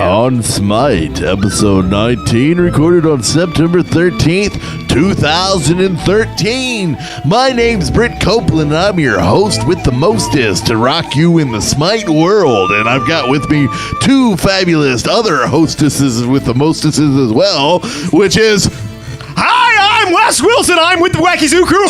on Smite, episode 19, recorded on September 13th, 2013. My name's Britt Copeland, and I'm your host with the mostest to rock you in the Smite world. And I've got with me two fabulous other hostesses with the mostesses as well, which is... Hi, I'm Wes Wilson. I'm with the Wacky Zoo crew.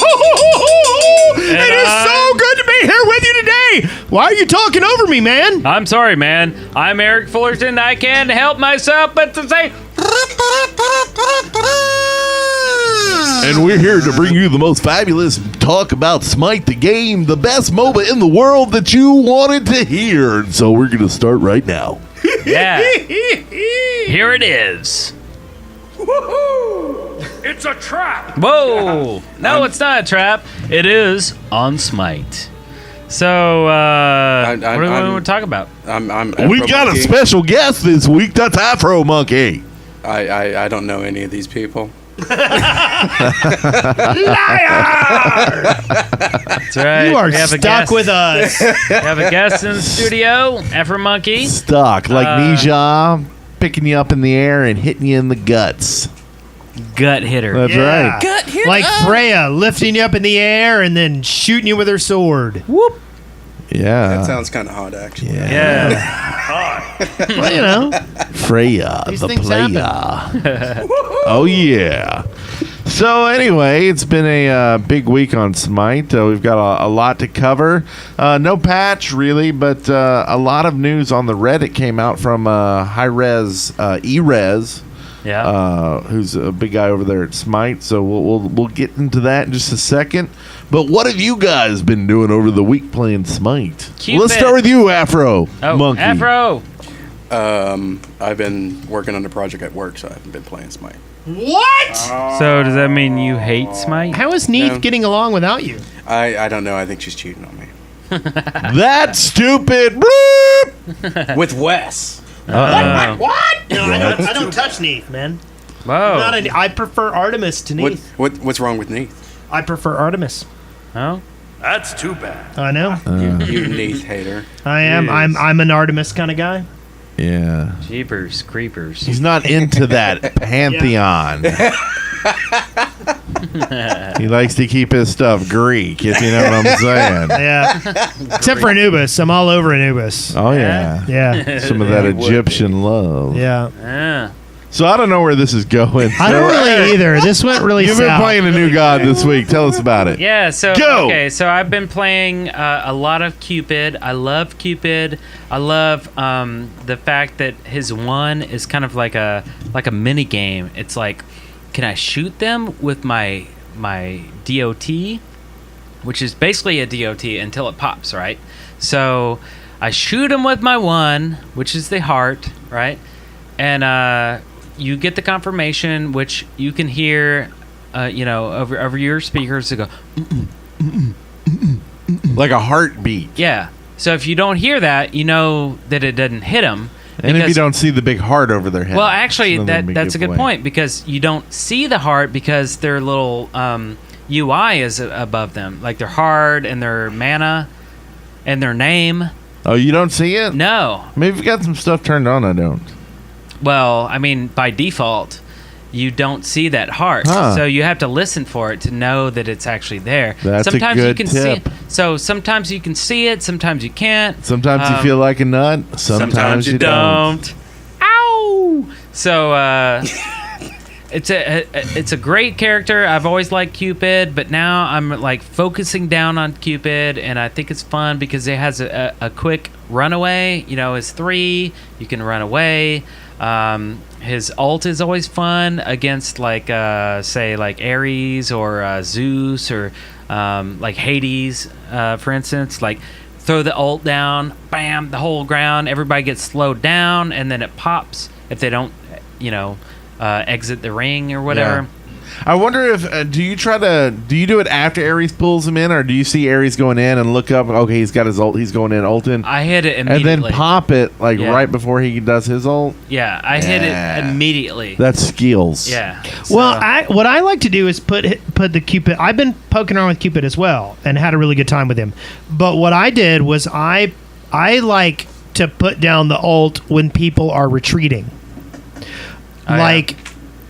It is so good to be here with you today. Why are you talking over me, man? I'm sorry, man. I'm Eric Fullerton. I can't help myself but to say... And we're here to bring you the most fabulous talk about Smite the game, the best MOBA in the world that you wanted to hear. So we're going to start right now. Yeah. Here it is. Woohoo! It's a trap. Whoa. No, it's not a trap. It is on Smite. So, what do we want to talk about? We've got a special guest this week. That's AfroMunkee. I don't know any of these people. Liar! That's right. You are stuck with us. We have a guest in the studio, AfroMunkee. Stuck like Nija, picking you up in the air and hitting you in the guts. Gut hitter. That's right. Gut hitter. Like Freya lifting you up in the air and then shooting you with her sword. Whoop. Yeah. That sounds kind of hot, actually. Yeah. Well, you know. Freya, These the things player. Oh, yeah. So, anyway, it's been a big week on Smite. We've got a lot to cover. No patch, really, but a lot of news on the Reddit came out from High-Res, E-Res. Yeah. Who's a big guy over there at Smite. So we'll get into that in just a second. But what have you guys been doing over the week playing Smite? Let's start with you, AfroMunkee. Afro. I've been working on a project at work, so I haven't been playing Smite. What? So does that mean you hate Smite? How is Neith No. getting along without you? I don't know. I think she's cheating on me. That's stupid. Bloop. With Wes. What? No, I don't touch Neith, man. Whoa. I prefer Artemis to Neith. What's wrong with Neith? I prefer Artemis. Oh? That's too bad. I know. You Neith hater. I am. Yes. I'm an Artemis kind of guy. Yeah. Jeepers creepers. He's not into that pantheon. He likes to keep his stuff Greek, if you know what I'm saying. Yeah. Except for Anubis. I'm all over Anubis. Oh, yeah. Yeah. Some of that Egyptian love. Yeah. Yeah. So I don't know where this is going. I don't really either. This went really You've been south. playing a new god this week. Tell us about it. Yeah, so Go! Okay, so I've been playing a lot of Cupid. I love Cupid. I love the fact that his one is kind of like a mini game. It's like, can I shoot them with my DOT, which is basically a DOT until it pops, right? So I shoot them with my one, which is the heart, right? And you get the confirmation, which you can hear, over your speakers to go, Like a heartbeat. yeah. So if you don't hear that, you know that it doesn't hit them. And if you don't see the big heart over their head. Well, actually, then that'd be that's a good giveaway. point, because you don't see the heart because their little UI is above them, like their heart and their mana and their name. Oh, you don't see it? No. Maybe you've got some stuff turned on. I don't. Well, I mean, by default, you don't see that heart, so you have to listen for it to know that it's actually there. That's sometimes a good you can tip. see it. So sometimes you can see it, sometimes you can't. Sometimes you feel like a nut. Sometimes you don't. Ow! So it's a great character. I've always liked Cupid, but now I'm like focusing down on Cupid, and I think it's fun because it has a quick runaway. You know, his 3, you can run away. His ult is always fun against like say like Ares or Zeus or like Hades, for instance. Like throw the ult down, bam, the whole ground, everybody gets slowed down, and then it pops if they don't, exit the ring or whatever. Yeah. I wonder if do you do it after Ares pulls him in, or do you see Ares going in and look up? Okay, he's got his ult. He's going in ulting. I hit it immediately. And then pop it right before he does his ult. Yeah, I hit it immediately. That's skills. Yeah. Well, what I like to do is put the Cupid. I've been poking around with Cupid as well and had a really good time with him. But what I did was I like to put down the ult when people are retreating. Like,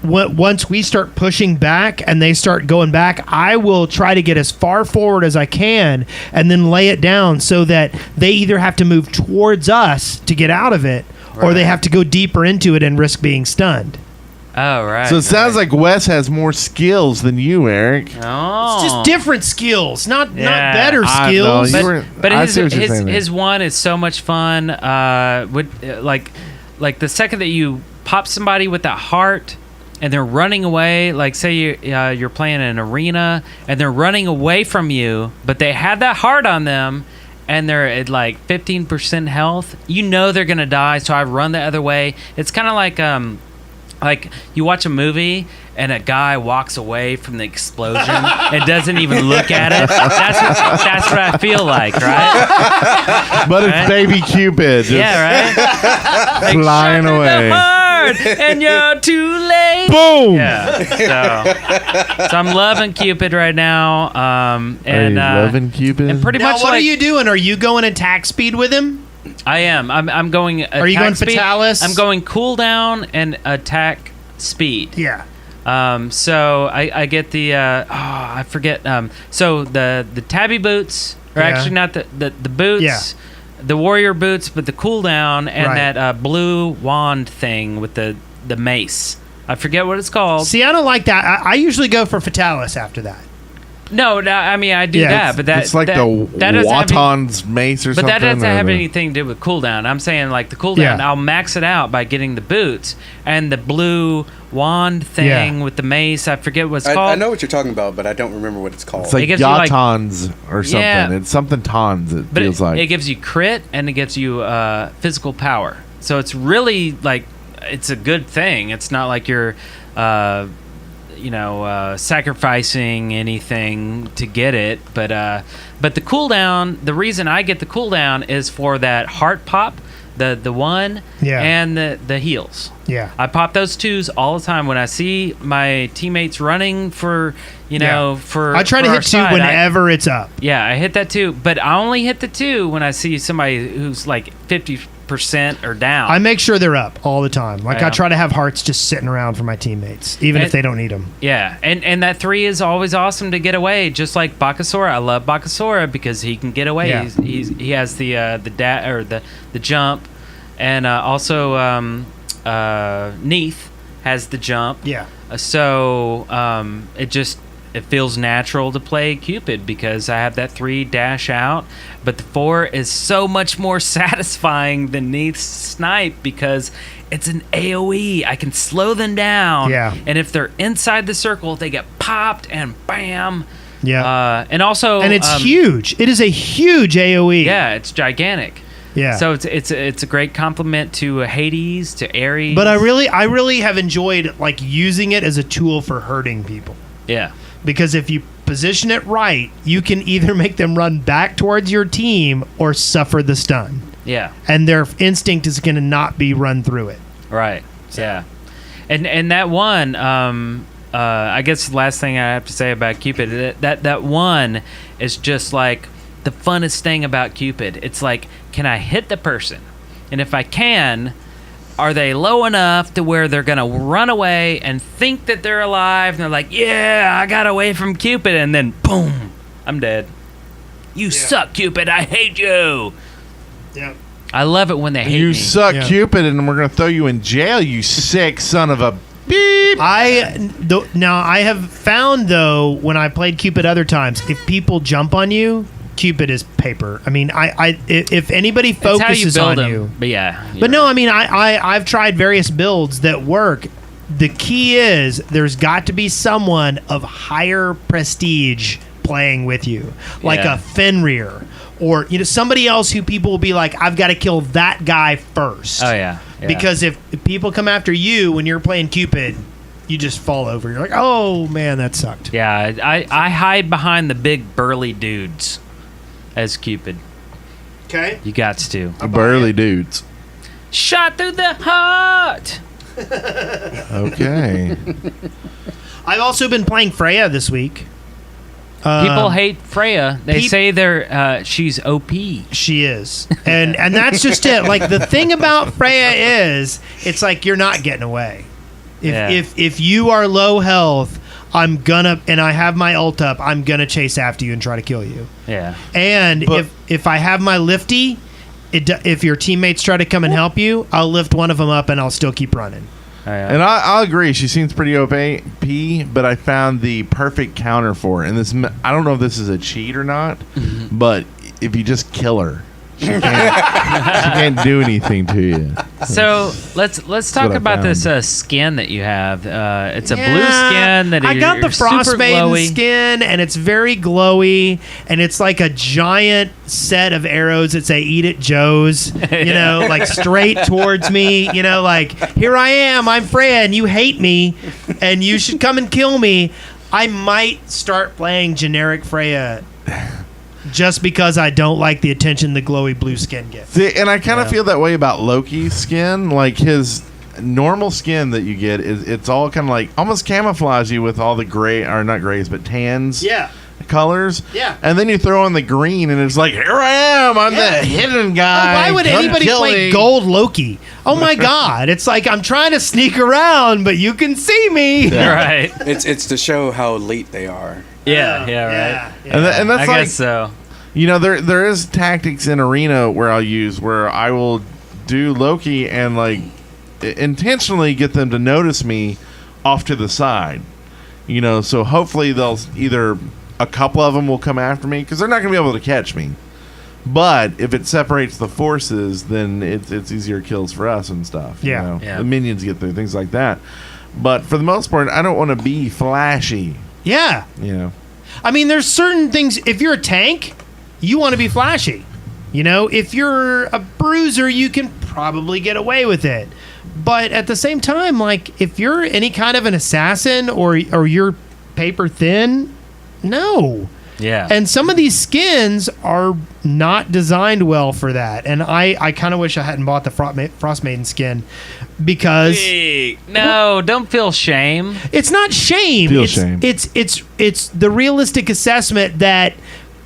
once we start pushing back and they start going back, I will try to get as far forward as I can and then lay it down so that they either have to move towards us to get out of it, or they have to go deeper into it and risk being stunned. Oh, right. So it sounds like Wes has more skills than you, Eric. Oh. It's just different skills, not better I skills. know, But I see what you're saying there. his one is so much fun. Like the second that you pop somebody with that heart and they're running away, like say you're playing an arena and they're running away from you, but they have that heart on them and they're at like 15% health, you know they're gonna die. So I run the other way. It's kind of like you watch a movie and a guy walks away from the explosion and doesn't even look at it. That's what I feel like, right? But it's baby Cupid. Just Right? flying Shot away. in the heart, and you're too late. Boom! Yeah. So I'm loving Cupid right now. And Are you loving Cupid? and pretty Now, much what like are you doing? Are you going attack speed with him? I am. I'm going. Are you going attack speed. Fatalis? I'm going cooldown and attack speed. Yeah. So I get the I forget. So the tabby boots, or Yeah. actually not the boots. Yeah. The warrior boots, but the cooldown and Right. that blue wand thing with the mace. I forget what it's called. See, I don't like that. I usually go for Fatalis after that. No, I mean I do Yeah, that, but it's like the that doesn't have any- Waton's mace or But something. that doesn't or have the- anything to do with cooldown. I'm saying like the cooldown, Yeah. I'll max it out by getting the boots and the blue wand thing Yeah. with the mace. I forget what it's I called. know what you're talking about, but I don't remember what it's called. It's like It gives you, like- Yatons or something. Yeah. It's something tons, it But feels like. it gives you crit and it gives you physical power. So it's really like it's a good thing. It's not like you're sacrificing anything to get it. But the cooldown, the reason I get the cooldown is for that heart pop, the one, Yeah. and the heals. Yeah. I pop those twos all the time when I see my teammates running for for. I try to for hit our two side. whenever it's up. Yeah, I hit that too, but I only hit the two when I see somebody who's like 50% or down. I make sure they're up all the time. Like, Yeah. I try to have hearts just sitting around for my teammates, even if And- they don't need them. Yeah, and that 3 is always awesome to get away, just like Bakasora. I love Bakasora because he can get away. Yeah. He has the jump, and also Neath has the jump. Yeah. So it feels natural to play Cupid because I have that 3 dash out, but the 4 is so much more satisfying than Neath's snipe because it's an AoE. I can slow them down. Yeah. And if they're inside the circle, they get popped and bam. Yeah. And also, and it's huge. It is a huge AoE. Yeah, it's gigantic. Yeah. So it's a great compliment to Hades, to Ares. But I really have enjoyed like using it as a tool for hurting people. Yeah. Because if you position it right, you can either make them run back towards your team or suffer the stun. Yeah. And their instinct is going to not be run through it. Right. Yeah. And that one, I guess the last thing I have to say about Cupid, that one is just like the funnest thing about Cupid. It's like, can I hit the person? And if I can, are they low enough to where they're going to run away and think that they're alive? And they're like, yeah, I got away from Cupid. And then, boom, I'm dead. You suck, Cupid. I hate you. Yeah. I love it when they hate You me. suck, Yeah. Cupid, and we're going to throw you in jail, you sick son of a beep. Now I have found though when I played Cupid other times, if people jump on you, Cupid is paper. I mean, if anybody It's how you focuses build on them. you, But yeah. but no, I mean, I've tried various builds that work. The key is there's got to be someone of higher prestige playing with you, like Yeah. a Fenrir, or somebody else who people will be like, I've got to kill that guy first. Oh, yeah. Yeah. Because if people come after you when you're playing Cupid, you just fall over. You're like, oh man, that sucked. Yeah, I hide behind the big burly dudes as Cupid. Okay. You gots to. Burly dudes. Shot through the heart. Okay. I've also been playing Freya this week. People hate Freya. They say she's OP. She is, and that's just it. Like the thing about Freya is, it's like you're not getting away. If you are low health, I'm gonna, and I have my ult up, I'm gonna chase after you and try to kill you. Yeah. And if I have my lifty, if your teammates try to come and help you, I'll lift one of them up and I'll still keep running. And I'll agree. She seems pretty OP, but I found the perfect counter for her. And this, I don't know if this is a cheat or not, but if you just kill her, she can't do anything to you. So let's talk about this skin that you have. It's a blue skin that I got the Frost Maiden skin, and it's very glowy, and it's like a giant set of arrows that say "Eat it, Joe's," like straight towards me. Like here I am, I'm Freya, and you hate me, and you should come and kill me. I might start playing generic Freya. Just because I don't like the attention the glowy blue skin gets. See, and I kind of feel that way about Loki's skin. Like his normal skin that you get it's all kind of like almost camouflagey with all the gray, or not grays, but tans. Yeah. Colors. Yeah. And then you throw in the green, and it's like, here I am. I'm the hidden guy. Why would anybody play gold Loki? Oh my God! It's like I'm trying to sneak around, but you can see me. Yeah. Right. It's to show how elite they are. Yeah. Right. Yeah. And that's I like, guess so. There is tactics in Arena where I'll use where I will do Loki and like intentionally get them to notice me off to the side. So hopefully they'll either a couple of them will come after me because they're not going to be able to catch me. But if it separates the forces, then it's easier kills for us and stuff. Yeah. The minions get through, things like that. But for the most part, I don't want to be flashy. Yeah. I mean, there's certain things. If you're a tank, you want to be flashy. If you're a bruiser, you can probably get away with it. But at the same time, like if you're any kind of an assassin or you're paper thin, no. Yeah. And some of these skins are not designed well for that. And I kind of wish I hadn't bought the Frost Maiden skin because no, don't feel shame. It's not shame. Shame. It's the realistic assessment that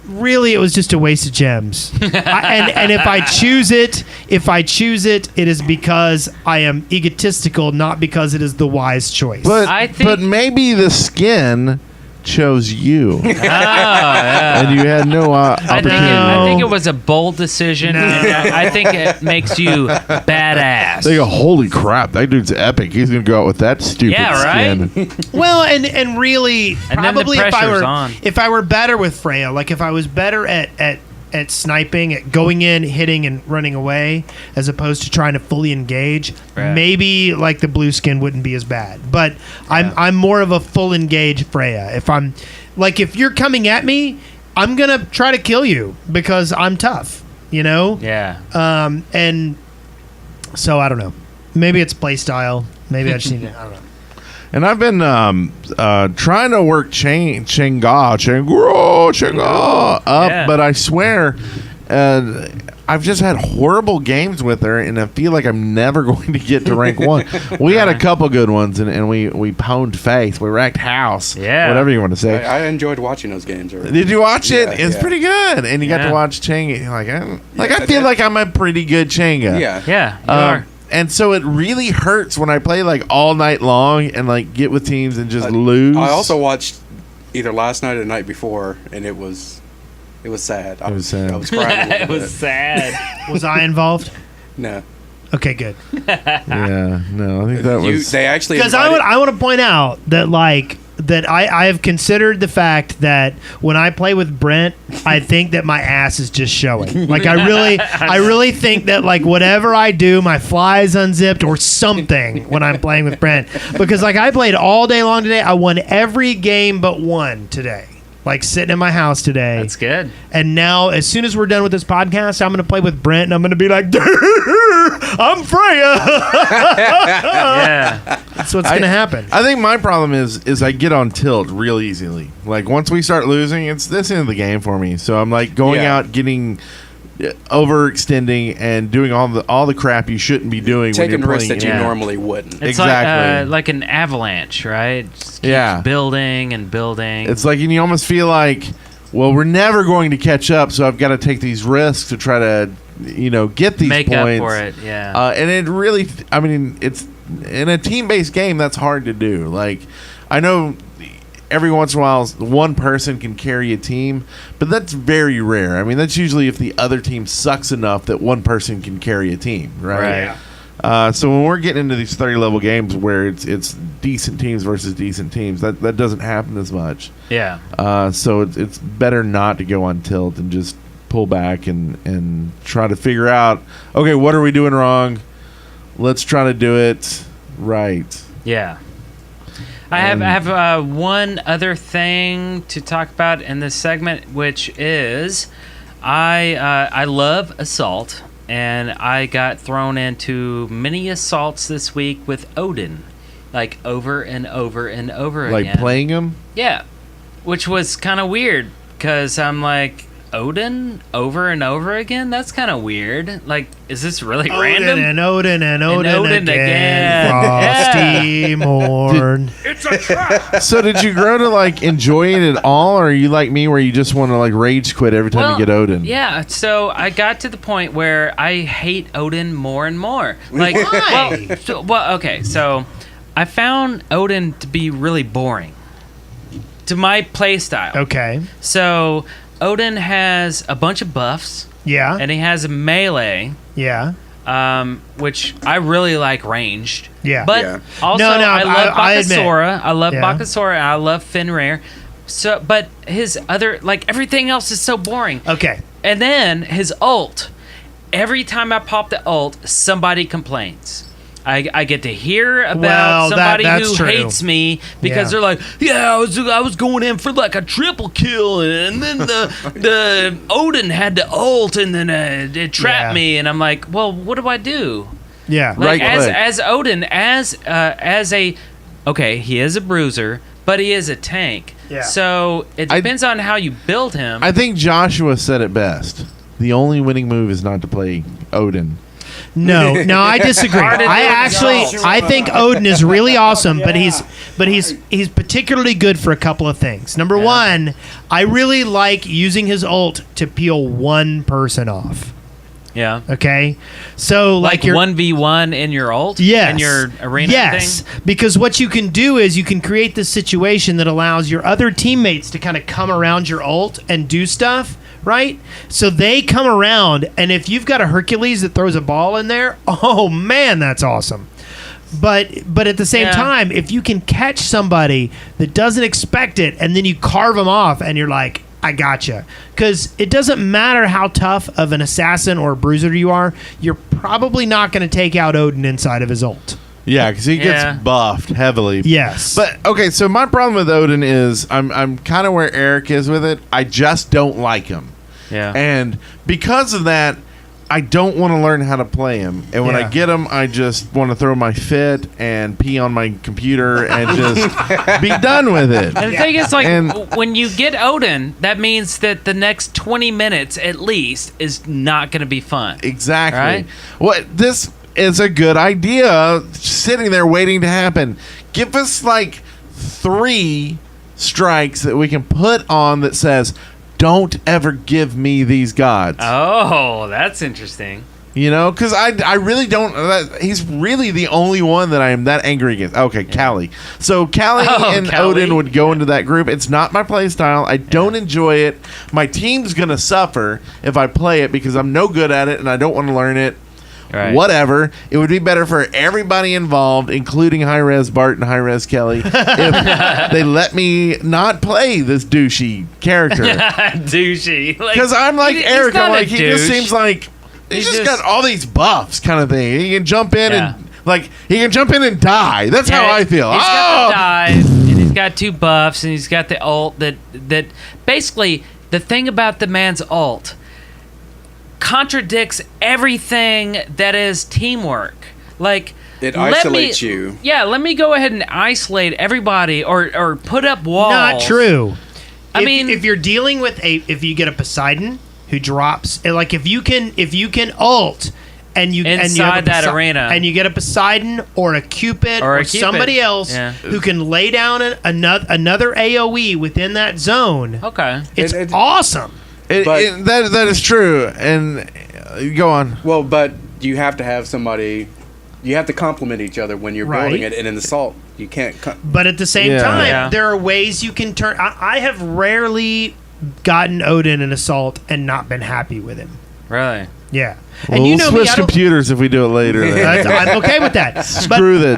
really it was just a waste of gems. And if I choose it, it is because I am egotistical, not because it is the wise choice. But maybe the skin chose you. And you had no opportunity. I think it was a bold decision. And I think it makes you badass. They go, holy crap, that dude's epic. He's gonna go out with that stupid skin. Well, and really, and probably then the pressure's if I were better with Freya, like if I was better at sniping, at going in, hitting, and running away, as opposed to trying to fully engage, maybe like the blue skin wouldn't be as bad. But I'm more of a full engage Freya. If you're coming at me, I'm gonna try to kill you because I'm tough. Yeah. And so I don't know. Maybe it's play style. Maybe I just need to. I don't know. And I've been trying to work Chenga up, but I swear I've just had horrible games with her, and I feel like I'm never going to get to rank 1. We had a couple good ones, and we pwned face. We wrecked house. Yeah. Whatever you want to say. I enjoyed watching those games. Did you watch it? It's pretty good. And you got to watch Chenga. I feel like I'm a pretty good Chenga. Yeah, you are. And so it really hurts when I play like all night long and like get with teams and just lose. I also watched either last night or the night before, and it was sad. I was crying. It was sad. Was I involved? No. Okay, good. Yeah, no, I think that was. They actually because I want to point out that I have considered the fact that when I play with Brent, I think that my ass is just showing. Like I really think that like whatever I do, my fly is unzipped or something when I'm playing with Brent. Because like I played all day long today. I won every game but one today. Like sitting in my house today. That's good. And now, as soon as we're done with this podcast, I'm going to play with Brent, and I'm going to be like, I'm Freya. Yeah. That's what's going to happen. I think my problem is I get on tilt real easily. Like once we start losing, it's this end of the game for me. So I'm like going out getting overextending and doing all the crap you shouldn't be doing. Taking when you're risks playing, that you Yeah. normally wouldn't. It's Exactly. like an avalanche, right? Just keeps Yeah. building and building. It's like, and you almost feel like, well, we're never going to catch up, so I've got to take these risks to try to, get these make points. up for it. Yeah. And it really, I mean, it's in a team-based game that's hard to do. Like, I know every once in a while one person can carry a team, but that's very rare. I mean, that's usually if the other team sucks enough that one person can carry a team, right? Right. So when we're getting into these 30-level games where it's decent teams versus decent teams, that doesn't happen as much. Yeah. So it's better not to go on tilt and just pull back and try to figure out, okay, what are we doing wrong? Let's try to do it right. Yeah. I have one other thing to talk about in this segment, which is I love Assault, and I got thrown into many assaults this week with Odin, like over and over and over Like again. playing them? Yeah, which was kind of weird because I'm like, Odin over and over again? That's kind of weird. Like, is this really random? And Odin Odin again. again. Frosty morn. So did you grow to like enjoy it at all, or are you like me where you just want to like rage quit every time you get Odin? Yeah, so I got to the point where I hate Odin more and more. Like, Why? Okay, so I found Odin to be really boring to my play style. Okay. So Odin has a bunch of buffs, Yeah. and he has a melee, Yeah. which I really like ranged. Yeah. But Yeah. also, No, I love I admit. Bakasora. I love Yeah. Bakasora, and I love Fenrir. So, but his other, like, everything else is so boring. Okay. And then his ult. Every time I pop the ult, somebody complains. I get to hear about Well, somebody that's who true. hates me because Yeah. they're like, yeah, I was going in for like a triple kill, and then the Odin had the ult, and then it trapped Yeah. me, and I'm like, well, what do I do? Yeah. Like, Right click. as Odin, as a, okay, he is a bruiser, but he is a tank. Yeah. So it depends on how you build him. I think Joshua said it best. The only winning move is not to play Odin. No, I disagree. Hard to do I think Odin is really awesome, but he's particularly good for a couple of things. Number one, I really like using his ult to peel one person off. yeah. Okay, so Like your 1v1 in your ult? Yes. In your arena yes. thing? Because what you can do is you can create this situation that allows your other teammates to kind of come around your ult and do stuff, right? So they come around, and if you've got a Hercules that throws a ball in there, oh man, that's awesome. But at the same Yeah. time, if you can catch somebody that doesn't expect it, and then you carve them off, and you're like, I gotcha. Because it doesn't matter how tough of an assassin or a bruiser you are, you're probably not going to take out Odin inside of his ult. Yeah, because he Yeah. gets buffed heavily. Yes. But okay, so my problem with Odin is I'm kind of where Eric is with it. I just don't like him, Yeah. and because of that, I don't want to learn how to play him. And when I Yeah. get him, I just want to throw my fit and pee on my computer and just be done with it. And the thing is, like, And- when you get Odin, that means that the next 20 minutes at least is not going to be fun. Exactly. Right? What this is a good idea. Sitting there waiting to happen. Give us like 3 strikes that we can put on that says, "Don't ever give me these gods." Oh, that's interesting. You know, because I really don't. He's really the only one that I am that angry against. Okay, Callie. So Callie Oh, and Callie. Odin would go into that group. It's not my play style. I don't enjoy it. My team's gonna suffer if I play it because I'm no good at it and I don't want to learn it. Right. Whatever. It would be better for everybody involved, including High Res Bart and High Res Kelly, if they let me not play this douchey character. Douchey. Because I'm like he's Eric. not I'm a like, he just douche. seems like he's He's just just- got all these buffs, kind of thing. He can jump in Yeah. and like he can jump in and die. That's how I feel. He's got Oh! the dive, and he's got 2 buffs, and he's got the ult that basically the thing about the man's ult contradicts everything that is teamwork. Like, It let isolates me, you. Yeah, let me go ahead and isolate everybody or put up walls. Not true. I mean- if you're dealing with if you get a Poseidon who drops like if you can ult and you Inside that arena. and you get a Poseidon or a Cupid or somebody else who can lay down another AoE within that zone. Okay, it's awesome. That is true. And go on. Well, but you have to have somebody. You have to complement each other when you're building it. And in Assault, you can't. But at the same time, there are ways you can turn. I have rarely gotten Odin in Assault and not been happy with him. Really? Yeah. Well, and you we'll know switch computers if we do it later. I'm okay with that. Screw the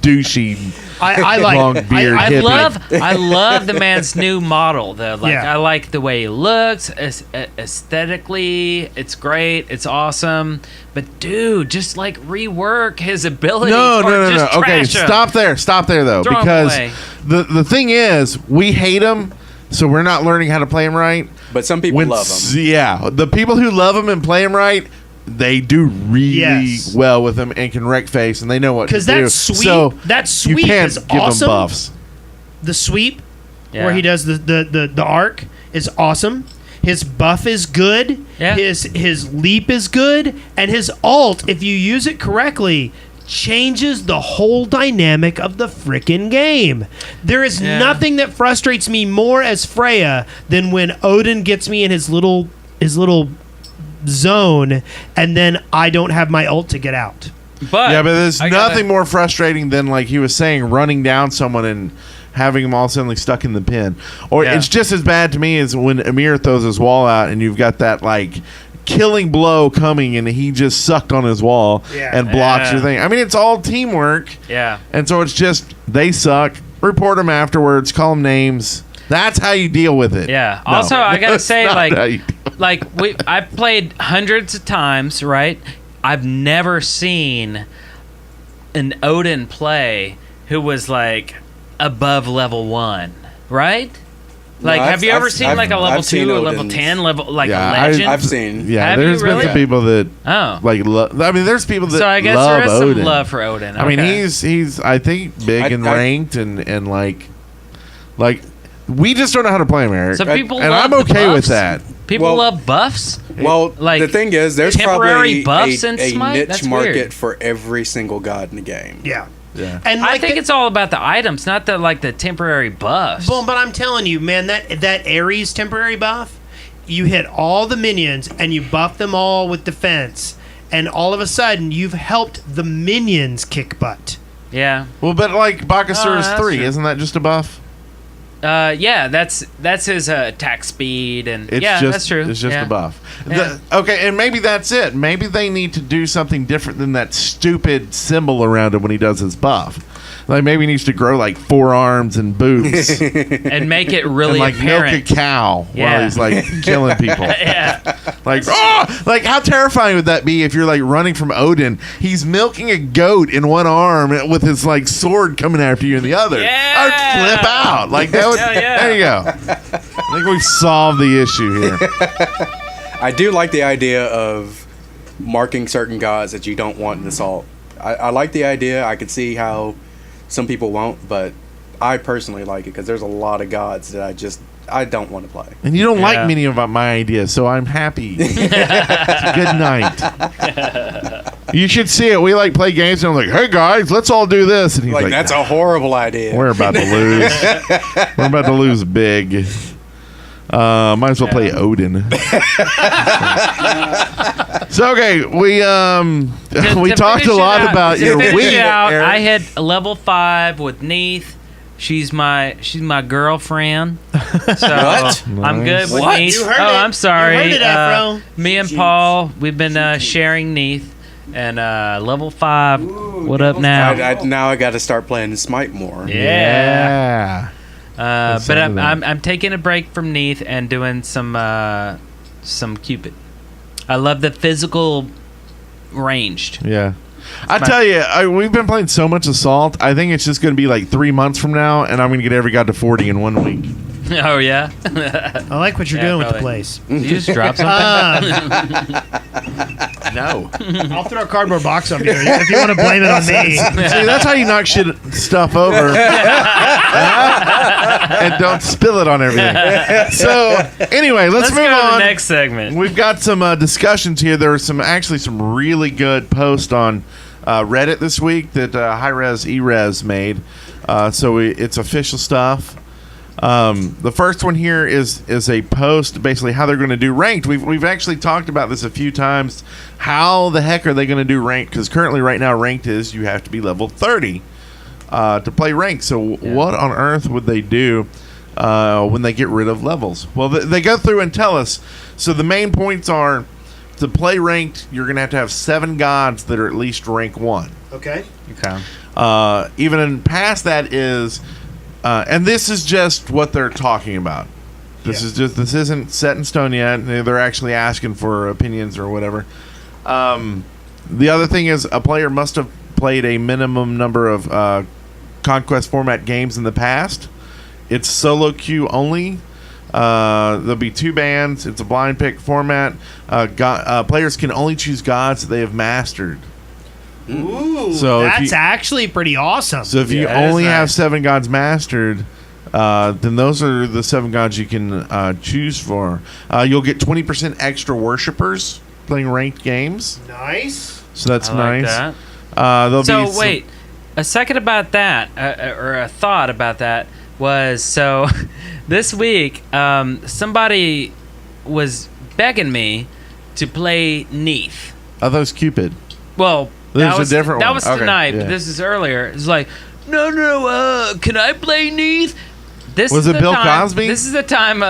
douchey I like long beard hippie. I love the man's new model though. Like I like the way he looks. Aesthetically, it's great. It's awesome. But dude, just like rework his abilities. No. Okay, him. stop there though, Throw because him the thing is, we hate him, so we're not learning how to play him right. But some people love him. Yeah, the people who love him and play him right, they do really well with him and can wreck face, and they know what to do. Because that sweep you can't is give awesome. Them buffs. The sweep, where he does the arc, is awesome. His buff is good. Yeah. His leap is good, and his ult, if you use it correctly, changes the whole dynamic of the frickin' game. There is nothing that frustrates me more as Freya than when Odin gets me in his little zone and then I don't have my ult to get out. But there's nothing more frustrating than, like he was saying, running down someone and having them all suddenly stuck in the pin. Or it's just as bad to me as when Amir throws his wall out and you've got that like killing blow coming and he just sucked on his wall and blocks your thing. I mean, it's all teamwork. Yeah. And so it's just, they suck. Report them afterwards. Call them names. That's how you deal with it. Yeah. No, also, I gotta say, I've played hundreds of times, right? I've never seen an Odin play who was like above level 1, right? Like, have you ever seen like a level 2 or level 10, level like a legend? I've seen. Yeah, have there's been some people that like. I mean, there's people that. So I guess love there is Odin. some love for Odin. Okay. I mean, he's I think big and ranked and like we just don't know how to play him, Eric. So people and love I'm okay the with buffs? that. People love buffs. Well, like the thing is, there's temporary probably buffs in a Smite? niche That's market weird. for every single god in the game. Yeah. Yeah. And I think it's all about the items, not the temporary buffs. Well, but I'm telling you, man, that Ares temporary buff, you hit all the minions and you buff them all with defense, and all of a sudden you've helped the minions kick butt. Yeah. Well, but like Bakasur's 3, true. isn't that just a buff? Yeah, that's his attack speed, and that's true. It's just yeah. a buff. Yeah. Okay, and maybe that's it. Maybe they need to do something different than that stupid symbol around him when he does his buff. Like maybe he needs to grow like forearms and boobs and make it really and like apparent. milk a cow while he's like killing people. Yeah. Like like how terrifying would that be if you're like running from Odin? He's milking a goat in one arm with his like sword coming after you in the other. Yeah. I'd flip out. Like that would. There you go. I think we've solved the issue here. I do like the idea of marking certain gods that you don't want in Assault. I like the idea. I could see how some people won't, but I personally like it because there's a lot of gods that I don't want to play. And you don't like many of my ideas, so I'm happy. Good night. You should see it. We like play games, and I'm like, "Hey guys, let's all do this." And he's like, "That's a horrible idea. We're about to lose. We're about to lose big. Might as well play Odin." So okay, we talked a lot about your week. I hit level 5 with Neith. She's my girlfriend. So I'm good with Neith. You heard it. I'm sorry. You heard it, Afro. Me and Paul, we've been sharing Neith. And level 5. What up now? Now I got to start playing Smite more. Yeah. But I'm taking a break from Neith and doing some Cupid. I love the physical ranged. Yeah. I tell you, we've been playing so much Assault. I think it's just going to be like 3 months from now, and I'm going to get every god to 40 in 1 week. Oh, yeah? I like what you're doing with the place. You just drop something? No. I'll throw a cardboard box on you if you want to blame it on me. See, that's how you knock stuff over. And don't spill it on everything. So, anyway, let's move go to on. the next segment. We've got some discussions here. There were some really good posts on Reddit this week that Hi-Res E-Res made. It's official stuff. The first one here is a post, basically how they're going to do ranked. We've actually talked about this a few times. How the heck are they going to do ranked? Because currently, right now, ranked is you have to be level 30 to play ranked. So what on earth would they do when they get rid of levels? Well, they go through and tell us. So the main points are, to play ranked, you're going to have 7 gods that are at least rank 1. Okay. Even in past that is... and this is just what they're talking about. This isn't set in stone yet. They're actually asking for opinions or whatever. The other thing is, a player must have played a minimum number of conquest format games in the past. It's solo queue only. There'll be 2 bands. It's a blind pick format. Players can only choose gods that they have mastered. Ooh, so that's actually pretty awesome. So if you only have 7 gods mastered, then those are the 7 gods you can choose for. You'll get 20% extra worshippers playing ranked games. Nice. So that's I nice. Like that. Wait, a second about that, or a thought about that was, this week somebody was begging me to play Neath. Oh, that was Cupid. Well, There's a different that one. was Okay, tonight, yeah. but this is earlier. It's like, no, can I play Neath? Was it Bill Cosby? This is the time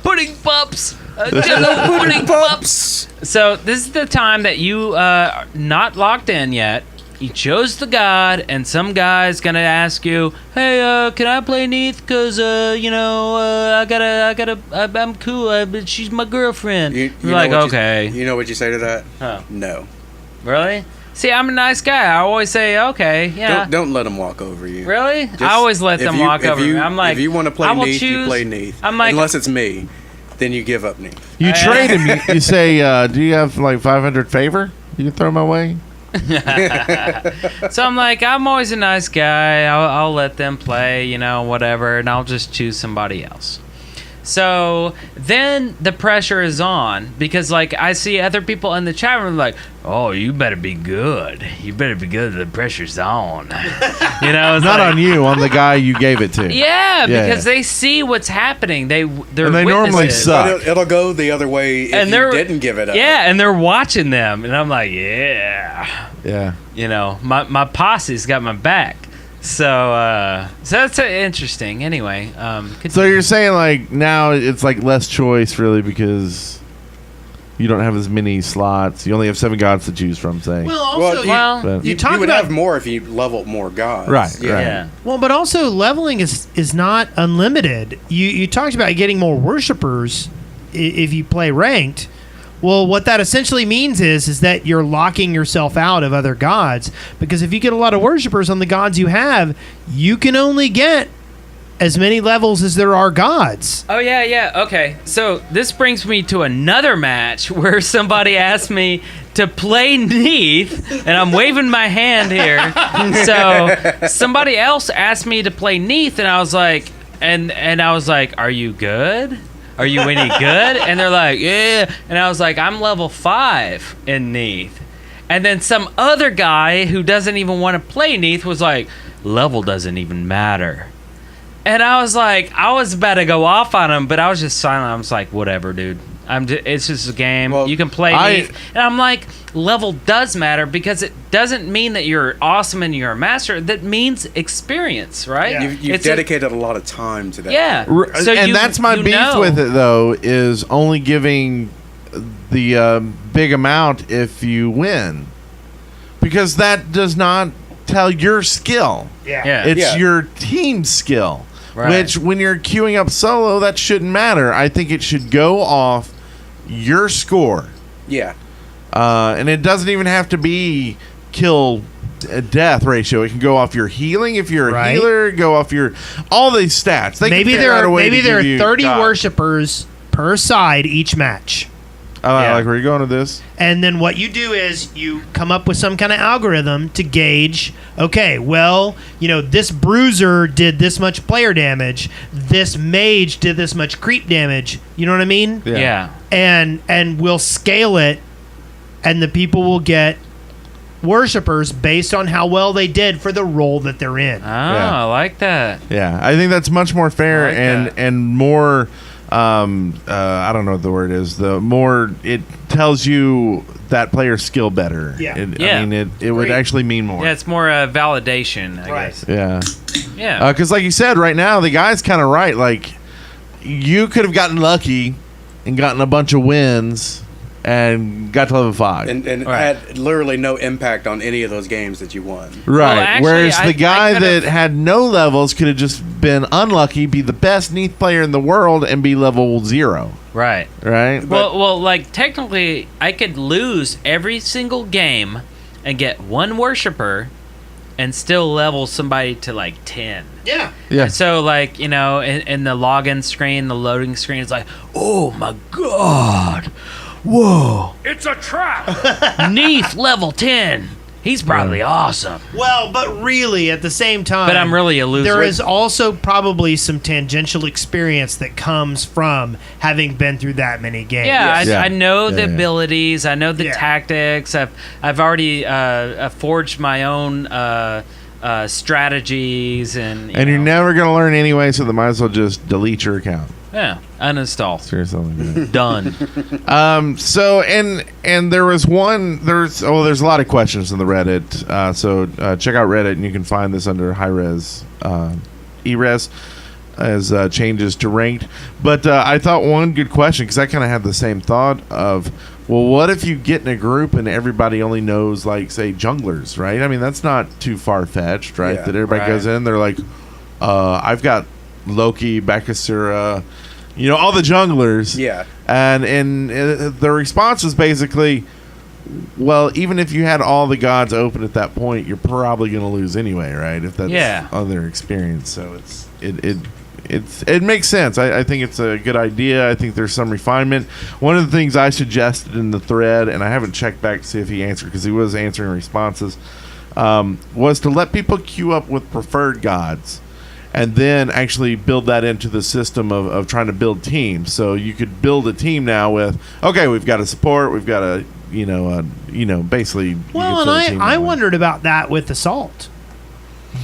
pudding pups. Pudding pups. So this is the time that you are not locked in yet. You chose the god, and some guy's gonna ask you, "Hey, can I play Neath? Cause I'm cool. But she's my girlfriend." You're like, okay. You know what you say to that? Huh. No. Really? See, I'm a nice guy. I always say, okay, yeah. Don't let them walk over you. Really? Just, I always let them walk over me. I'm like, if you want to play I will Neath, you choose. play Neath. I'm like, unless it's me, then you give up Neath. You trade him. You say, do you have like 500 favor? You can throw my way? So I'm like, I'm always a nice guy. I'll let them play, whatever, and I'll just choose somebody else. So then the pressure is on because, like, I see other people in the chat room like, "Oh, you better be good. You better be good. The pressure's on." It's not like, on you, on the guy you gave it to. Yeah, because they see what's happening. They're and they normally witnesses. suck. It'll go the other way if you didn't give it up. Yeah, and they're watching them, and I'm like, yeah. My posse's got my back. So that's interesting. Anyway, so you're saying like now it's like less choice really because you don't have as many slots. You only have 7 gods to choose from. Say, Well, also, you talk would about have more if you leveled more gods. Right. Yeah. Well, but also leveling is not unlimited. You talked about getting more worshipers if you play ranked. Well, what that essentially means is that you're locking yourself out of other gods, because if you get a lot of worshipers on the gods you have, you can only get as many levels as there are gods. Oh, yeah. Okay. So this brings me to another match where somebody asked me to play Neath, and I'm waving my hand here. So somebody else asked me to play Neath, and I was like, are you good? Are you any good? And they're like, yeah. And I was like, I'm level 5 in Neath. And then some other guy who doesn't even want to play Neath was like, level doesn't even matter. And I was like, I was about to go off on him, but I was just silent. I was like, whatever, dude. It's just a game. Well, you can play Neath. And I'm like, level does matter because it doesn't mean that you're awesome and you're a master. That means experience, right? Yeah. You've dedicated a lot of time to that. Yeah. So that's my beef with it, though, is only giving the big amount if you win. Because that does not tell your skill. Yeah. It's your team skill. Right. Which, when you're queuing up solo, that shouldn't matter. I think it should go off your score. Yeah. And it doesn't even have to be kill death ratio. It can go off your healing if you're a healer. Go off your all these stats. Maybe there are 30 worshipers per side each match. I like where you're going with this. And then what you do is you come up with some kind of algorithm to gauge, okay, well, this bruiser did this much player damage, this mage did this much creep damage. You know what I mean? Yeah. And we'll scale it, and the people will get worshipers based on how well they did for the role that they're in. Oh, I like that. Yeah, I think that's much more fair and more. I don't know what the word is. The more it tells you that player's skill better. Yeah. I mean, it would actually mean more. Yeah, it's more validation, I guess. Yeah. Yeah. Because like you said, right now the guy's kind of right. Like, you could have gotten lucky and gotten a bunch of wins and got to level 5. And had literally no impact on any of those games that you won. Right. Well, actually, Whereas the guy I that had no levels could have just been unlucky, be the best Neath player in the world, and be level 0. Right. Right? Well, like, technically, I could lose every single game and get one worshiper and still level somebody to, like, 10. Yeah. Yeah. So, like, in the login screen, the loading screen, it's like, oh, my God. Whoa. It's a trap. Neath, level 10. He's probably awesome. Well, but really, at the same time... But I'm really a loser. There is also probably some tangential experience that comes from having been through that many games. Yeah, I know the abilities. I know the Yeah. tactics. I've already forged my own strategies. And you're never going to learn anyway, so they might as well just delete your account. Yeah, uninstall. Seriously. Done. So and there was there's a lot of questions in the Reddit. So check out Reddit, and you can find this under high res, ERES as changes to ranked. But I thought one good question, because I kind of had the same thought of, well, what if you get in a group and everybody only knows, like, say, junglers, right? I mean, that's not too far fetched, right? Yeah, that everybody goes in, they're like, I've got Loki, Bakasura, all the junglers. Yeah. And the response was basically, well, even if you had all the gods open at that point, you're probably going to lose anyway, right? If that's on their experience. So it makes sense. I think it's a good idea. I think there's some refinement. One of the things I suggested in the thread, and I haven't checked back to see if he answered, because he was answering responses, was to let people queue up with preferred gods, and then actually build that into the system of trying to build teams. So you could build a team now with, okay, we've got a support, we've got a, basically. Well, and I wondered about that with Assault.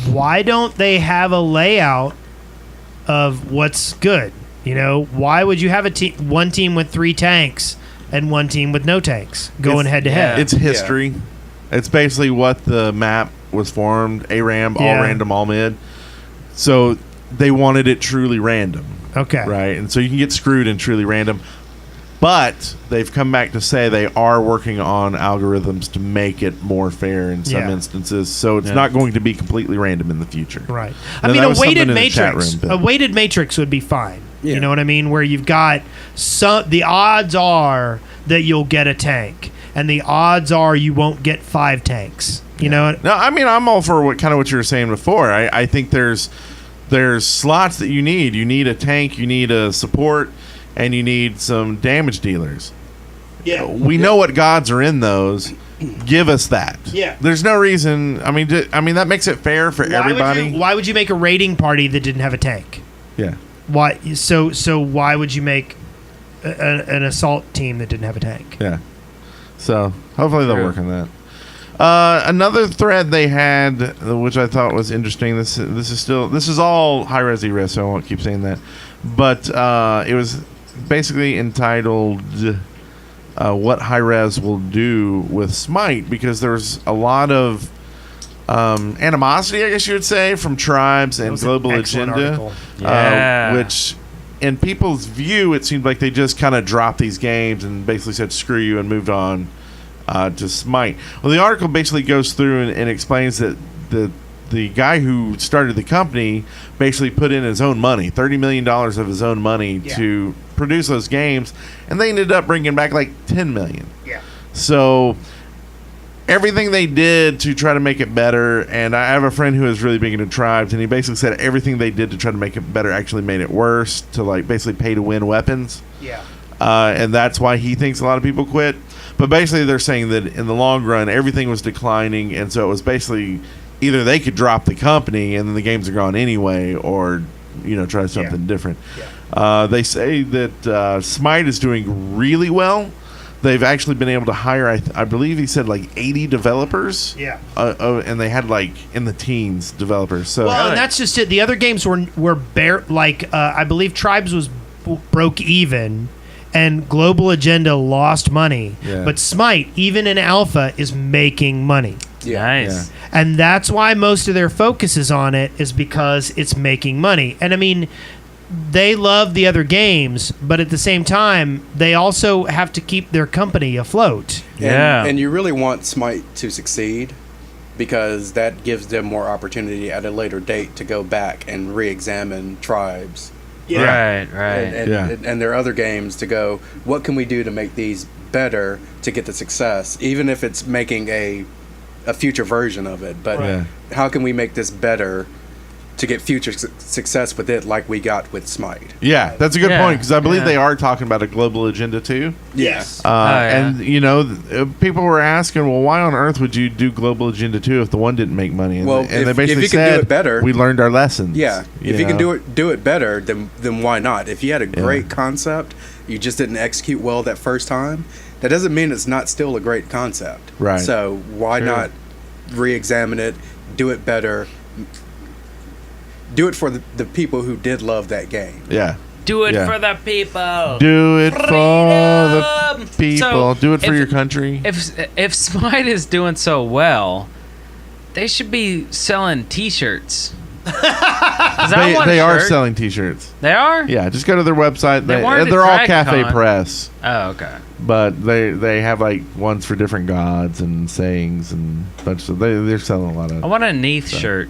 Why don't they have a layout of what's good? Why would you have one team with 3 tanks and one team with no tanks going head to head? It's history. Yeah. It's basically what the map was formed. ARAM, all random, all mid. So they wanted it truly random. Okay. Right? And so you can get screwed in truly random. But they've come back to say they are working on algorithms to make it more fair in some instances. So it's not going to be completely random in the future. Right. And I mean, a weighted matrix would be fine. Yeah. You know what I mean? Where you've got the odds are that you'll get a tank, and the odds are you won't get 5 tanks. You know what? No, I mean, I'm all for what you were saying before. I think there's slots that you need. You need a tank, you need a support, and you need some damage dealers. Yeah. We know what gods are in those. Give us that. Yeah. There's no reason. I mean, that makes it fair for everybody. Why would you make a raiding party that didn't have a tank? Yeah. Why? So why would you make an assault team that didn't have a tank? Yeah. So hopefully they'll work on that. Another thread they had, which I thought was interesting. This is all high res ERES, so I won't keep saying that. But it was basically entitled "What High Res Will Do with Smite," because there's a lot of animosity, I guess you would say, from tribes and Global Agenda, which, in people's view, it seemed like they just kind of dropped these games and basically said "screw you" and moved on to Smite. Well, the article basically goes through and explains that the guy who started the company basically put in his own money, $30 million of his own money to produce those games, and they ended up bringing back like $10 million. Yeah. So everything they did to try to make it better, and I have a friend who is really big into tribes, and he basically said everything they did to try to make it better actually made it worse, to like basically pay to win weapons. Yeah. and that's why he thinks a lot of people quit. But basically, they're saying that in the long run, everything was declining, and so it was basically either they could drop the company and then the games are gone anyway, or try something different. They say that Smite is doing really well. They've actually been able to hire, I believe he said, like 80 developers. Yeah. And they had like in the teens developers. So Well, and that's just it. The other games were bare. Like I believe Tribes was broke even, and Global Agenda lost money. Yeah. But Smite, even in alpha, is making money. Nice. And that's why most of their focus is on it, is because it's making money. And I mean, they love the other games, but at the same time, they also have to keep their company afloat. And you really want Smite to succeed, because that gives them more opportunity at a later date to go back and re-examine Tribes. Right. And their other games to go, what can we do to make these better to get the success, even if it's making a future version of it. But how can we make this better to get future success with it, like we got with Smite? Yeah, that's a good point, because I believe they are talking about a global agenda too. Yes. And people were asking, well, why on earth would you do global agenda 2 if the one didn't make money? And, Well, and they if basically you can said, do it better, we learned our lessons. Yeah, if you can do it better, then why not? If you had a great concept, you just didn't execute well that first time, that doesn't mean it's not still a great concept. Right. So why not re-examine it, do it better, do it for the people who did love that game. Yeah. Do it for the people. Do it for the people. So, do it for if- your country. If Smite is doing so well, they should be selling T-shirts. 'Cause I want a They are shirt. selling T-shirts. They are? Yeah, just go to their website. They weren't at They're all Cafe DragCon. Press, Oh, okay. but they have like ones for different gods and sayings and bunch of. They're selling a lot of. I want a Neath shirt.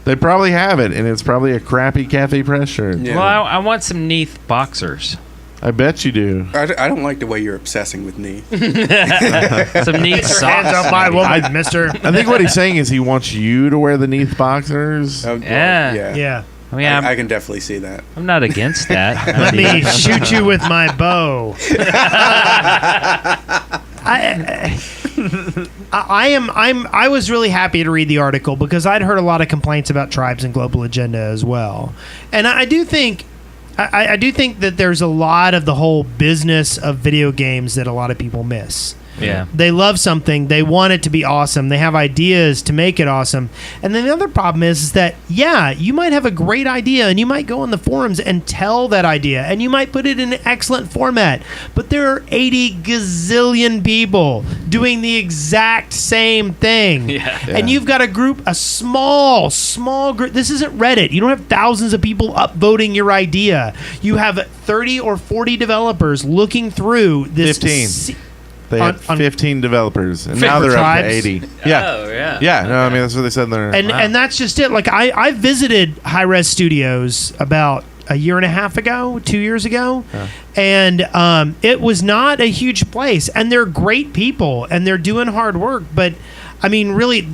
They probably have it, and it's probably a crappy Cafe Press shirt. Yeah. Well, I want some Neath boxers. I bet you do. I don't like the way you're obsessing with Neath. Some Neath Get your hands socks. off my woman, mister. I think what he's saying is he wants you to wear the Neath boxers. Yeah. Yeah. I mean, I can definitely see that. I'm not against that. Let me shoot you with my bow. I was really happy to read the article, because I'd heard a lot of complaints about Tribes and Global Agenda as well. And I do think that there's a lot of the whole business of video games that a lot of people miss. Yeah. They love something, they want it to be awesome, they have ideas to make it awesome. And then the other problem is that, you might have a great idea, and you might go on the forums and tell that idea, and you might put it in an excellent format, but there are 80 gazillion people doing the exact same thing. And you've got a small group. This isn't Reddit. You don't have thousands of people upvoting your idea. You have 30 or 40 developers looking through this. 15. They had on 15 developers, and For now they're up to Tribes? 80. Yeah. Oh, yeah. Yeah, no, I mean, that's what they said in there. And that's just it. Like I visited High Res Studios about a year and a half ago, 2 years ago, and it was not a huge place. And they're great people, and they're doing hard work. But I mean, really,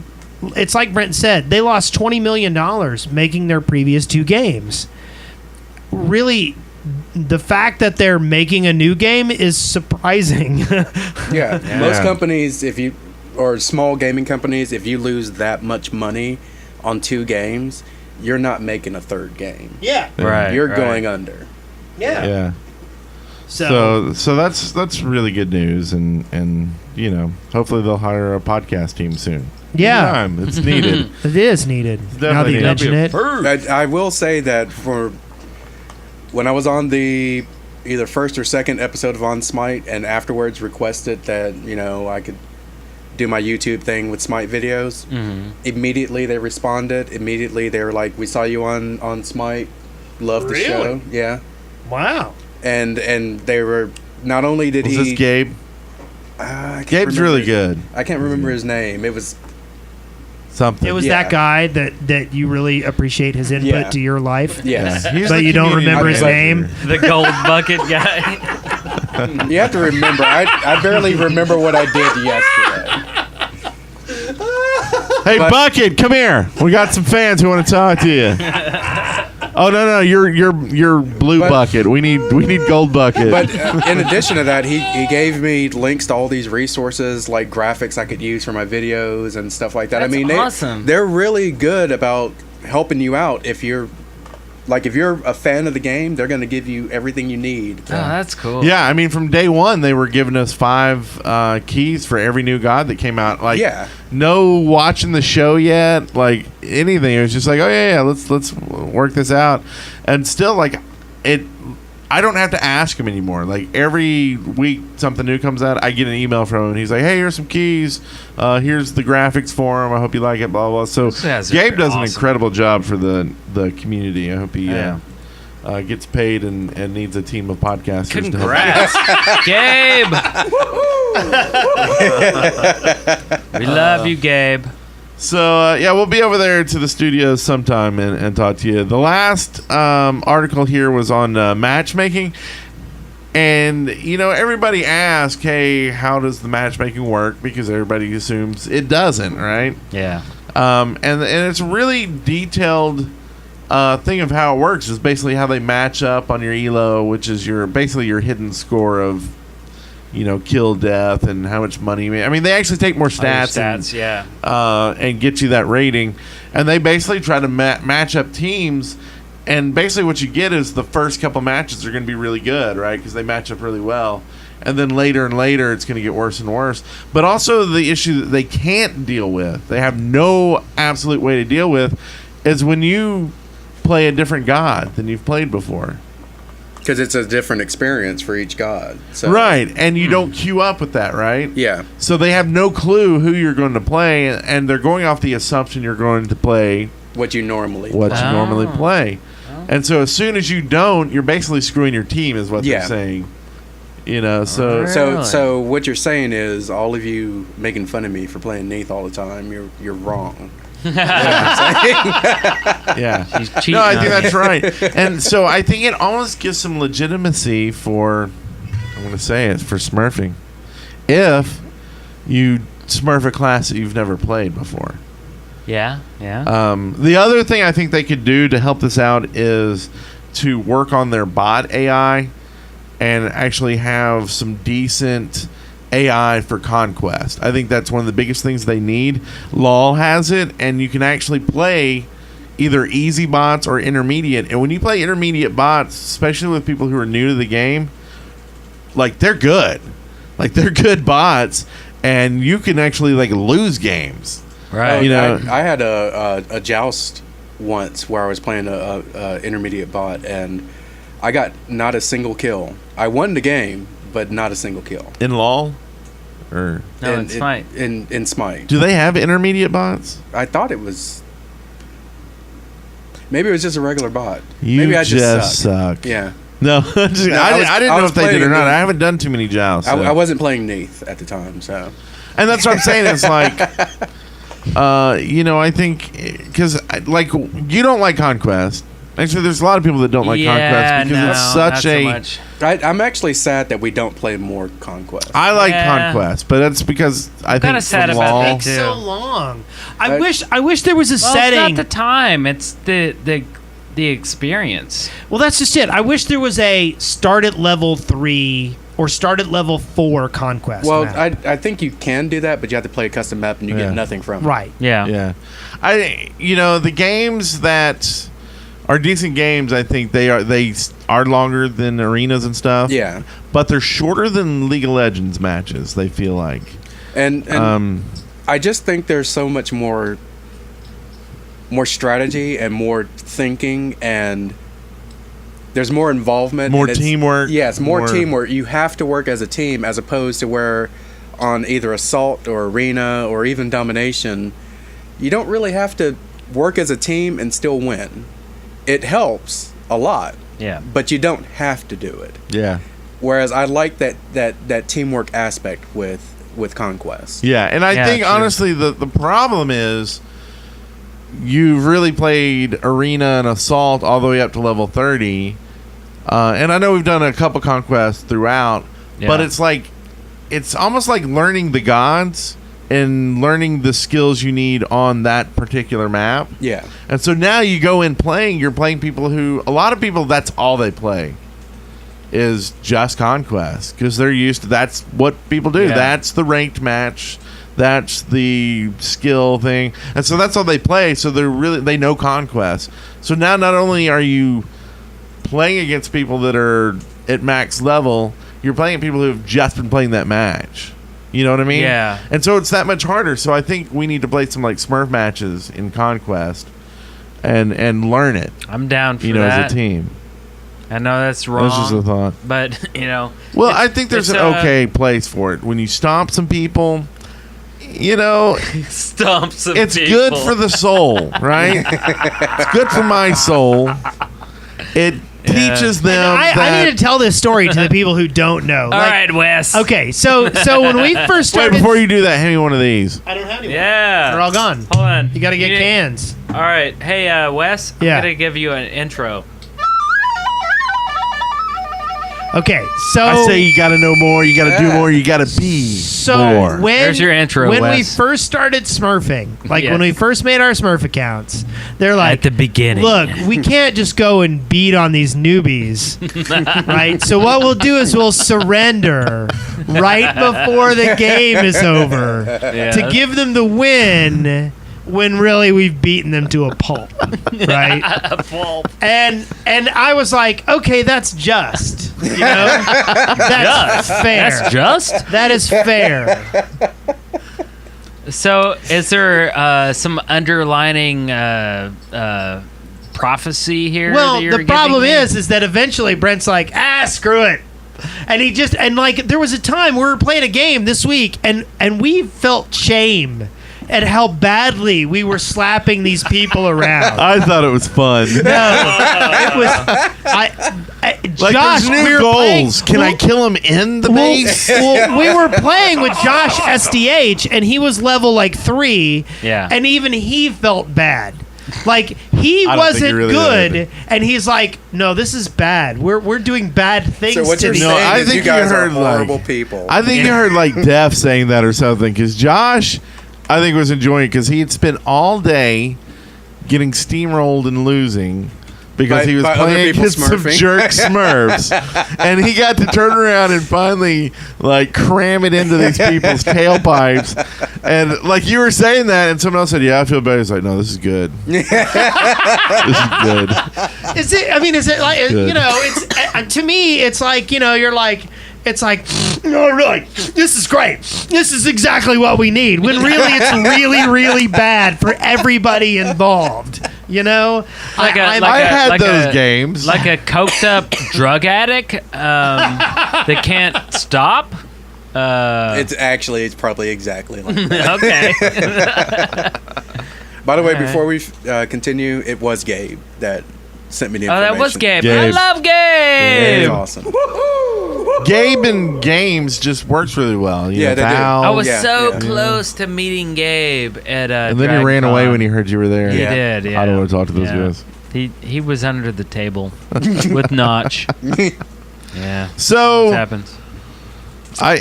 it's like Brent said, they lost $20 million making their previous 2 games. Really, the fact that they're making a new game is surprising. Most companies, or small gaming companies, if you lose that much money on 2 games, you're not making a third game. Right. You're going under. Yeah. So So that's really good news, and hopefully they'll hire a podcast team soon. yeah, It's needed. it is needed. Now that you definitely mention it. I will say that when I was on the either first or second episode of On Smite, and afterwards requested that I could do my YouTube thing with Smite videos, immediately they responded. Immediately they were like, "We saw you on Smite, love the show." Yeah, Wow. and they were not only did Was he this Gabe? I can't Gabe's remember really his- good. I can't remember his name. It was Something. It was Yeah. that guy that you really appreciate his input Yeah. to your life. yes. He's But the you don't community remember his manager. name? The gold bucket guy. You have to remember. I barely remember what I did yesterday. Hey, But- Bucket, come here. We got some fans who want to talk to you. Oh no, you're blue bucket. We need gold bucket. But in addition to that, he gave me links to all these resources, like graphics I could use for my videos and stuff like that. That's I mean, awesome. they're really good about helping you out. If you're a fan of the game, they're going to give you everything you need. Oh, that's cool. Yeah, I mean, from day one, they were giving us 5 keys for every new god that came out. Like, no watching the show yet, like anything. It was just like, oh yeah, let's work this out. And still, like, I don't have to ask him anymore. Like, every week something new comes out, I get an email from him, and he's like, hey, here's some keys. Here's the graphics for them. I hope you like it, blah, blah. So Gabe does an incredible job for the community. I hope he gets paid and needs a team of podcasters. Congrats, Gabe. We love you, Gabe. So, we'll be over there to the studio sometime and talk to you. The last article here was on matchmaking. And, everybody asks, hey, how does the matchmaking work? Because everybody assumes it doesn't, right? Yeah. And it's a really detailed thing of how it works. Is basically how they match up on your ELO, which is basically your hidden score of kill, death, and how much money you make. I mean, they actually take more stats, and get you that rating. And they basically try to match up teams. And basically what you get is the first couple matches are going to be really good, right? Because they match up really well. And then later and later, it's going to get worse and worse. But also the issue that they can't deal with, they have no absolute way to deal with, is when you play a different god than you've played before. Because it's a different experience for each god. So. Right, and you don't queue up with that, right? Yeah. So they have no clue who you're going to play, and they're going off the assumption you're going to play what you normally play. And so as soon as you don't, you're basically screwing your team, is what they're saying. So what you're saying is, all of you making fun of me for playing Neath all the time, you're wrong. Yeah. She's cheating. No, I think that's right. And so I think it almost gives some legitimacy for, I'm going to say it, for smurfing. If you smurf a class that you've never played before. Yeah. The other thing I think they could do to help this out is to work on their bot AI and actually have some decent AI for Conquest. I think that's one of the biggest things they need. LOL has it, and you can actually play either easy bots or intermediate. And when you play intermediate bots, especially with people who are new to the game, like, they're good. Like, they're good bots, and you can actually, like, lose games. Right. I had a joust once where I was playing a intermediate bot, and I got not a single kill. I won the game, but not a single kill. In LOL? Or no, in Smite. In Smite. Do they have intermediate bots? I thought it was... Maybe it was just a regular bot. Maybe I just suck. Yeah. No, I didn't know if they did or not. I haven't done too many jousts. So. I wasn't playing Neath at the time, so... And that's what I'm saying. It's like... I think... Because, like, you don't like Conquest. Actually, there's a lot of people that don't like Conquest because it's such I'm actually sad that we don't play more Conquest. I like Conquest, but that's because I think it's sad about that too. So long. I wish there was a setting. It's not the time. It's the experience. Well, that's just it. I wish there was a start at level 3 or start at level 4 Conquest. Well, map. I think you can do that, but you have to play a custom map and you get nothing from it. Right. Yeah. The games that are decent games, I think they are longer than arenas and stuff. Yeah. But they're shorter than League of Legends matches, they feel like. And I just think there's so much more strategy and more thinking, and there's more involvement. More teamwork. Yes, more teamwork. You have to work as a team, as opposed to where on either Assault or Arena or even Domination, you don't really have to work as a team and still win. It helps a lot. Yeah. But you don't have to do it. Yeah. Whereas I like that teamwork aspect with Conquest. Yeah, and I think, honestly, the problem is you've really played Arena and Assault all the way up to level 30. And I know we've done a couple Conquests throughout, but it's almost like learning the gods and learning the skills you need on that particular map. Yeah. And so now you go in playing, you're playing people who, a lot of people, that's all they play is just Conquest because they're used to, that's what people do. Yeah. That's the ranked match. That's the skill thing. And so that's all they play. So they know Conquest. So now not only are you playing against people that are at max level, you're playing people who have just been playing that match. You know what I mean? Yeah. And so it's that much harder. So I think we need to play some like Smurf matches in Conquest and learn it. I'm down for that. As a team. I know that's wrong. That's just a thought. But, Well, I think there's an okay place for it. When you stomp some people, stomp some it's people. good for the soul, right? It's good for my soul. It teaches them I need to tell this story to the people who don't know. All right, Wes. Okay, so when we first started... Wait, before you do that, hand me one of these. I don't have any. Yeah. They're all gone. Hold on. You got to get cans. All right. Hey, Wes, Yeah. I'm going to give you an intro. Okay, so... I say you got to know more, you got to do more, you got to be more. There's your intro, When we Wes. first started smurfing, like Yes. when we first made our Smurf accounts, they're like... At the beginning. Look, we can't just go and beat on these newbies, right? So what we'll do is we'll surrender right before the game is over to give them the win when really we've beaten them to a pulp, right? A pulp. And I was like, okay, that's just, that's fair. That's just? That is fair. So, is there some underlining prophecy here? Well, that you're the problem giving me? is that eventually Brent's like, screw it. And like, there was a time we were playing a game this week and we felt shame at how badly we were slapping these people around. I thought it was fun. No, it was. Like, Josh, there's new we were goals. playing, Can I kill him in the base? Well, we were playing with Josh SDH, and he was level like 3. Yeah. And even he felt bad. Like he I don't think wasn't he really good, did. and he's like, "No, this is bad. We're doing bad things." So what to you're these saying I is think you guys you are heard, horrible like- people. I think you heard like Def saying that or something because Josh, I think, was enjoying it because he had spent all day getting steamrolled and losing because he was by other playing people against some smurfing. jerk Smurfs, and he got to turn around and finally like cram it into these people's tailpipes, and like you were saying that, and someone else said, "Yeah, I feel better." He's like, "No, this is good. This is good." Is it? I mean, is it like Good. It's to me, it's like you're like. It's like, no, really, this is great. This is exactly what we need. When really, it's really, really bad for everybody involved. Like I had like those games. like a coked up drug addict that can't stop. It's probably exactly like that. Okay. By the way, Alright. before we continue, it was Gabe that sent me the Oh, information. that was Gabe. Gabe. I love It's Gabe. awesome. Gabe in games just works really well. Yeah, they do. Val, I was Yeah, so yeah. close to meeting Gabe at and then he ran away when he heard you were there. He Yeah. did. Yeah. I don't want to talk to those Yeah. guys. He was under the table with Notch. Yeah. What So happens? I'm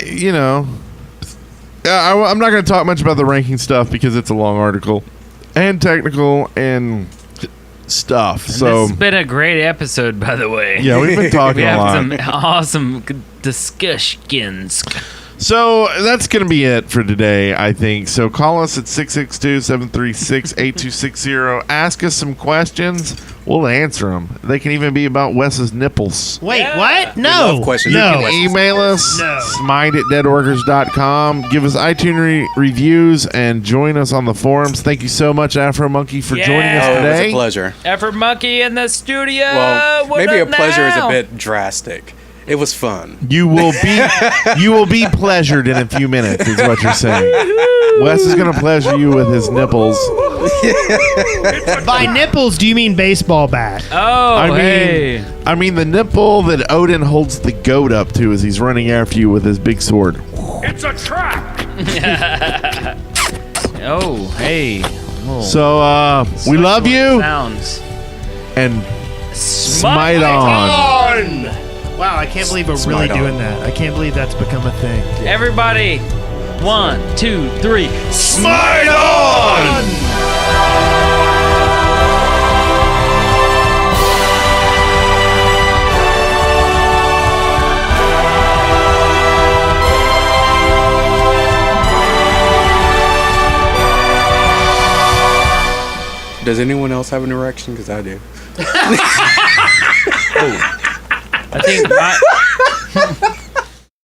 not going to talk much about the ranking stuff because it's a long article and technical and stuff. And So this has been a great episode, by the way. yeah, we've been talking We a have lot. some awesome discussions. So that's going to be it for today, I think. So call us at 662-736-8260. Ask us some questions. We'll answer them. They can even be about Wes's nipples. Wait, Yeah. what? We No, love questions. no. You can Email us, No. smite@deadworkers.com. Give us iTunes reviews and join us on the forums. Thank you so much, AfroMunkee, for joining us Oh, it was today. a pleasure. AfroMunkee in the studio. Well, What maybe a up pleasure is now? a bit drastic. It was fun. You will be pleasured in a few minutes, is what you're saying. Wes is going to pleasure you with his nipples. By nipples, do you mean baseball bat? Oh, I mean the nipple that Odin holds the goat up to as he's running after you with his big sword. it's a trap. Oh, hey. Oh. So we love you Sounds. and smite on. Wow, I can't believe we're Smite really on. doing that. I can't believe that's become a thing. Everybody, 1, 2, 3. Smite on! Does anyone else have an erection? Because I do. I think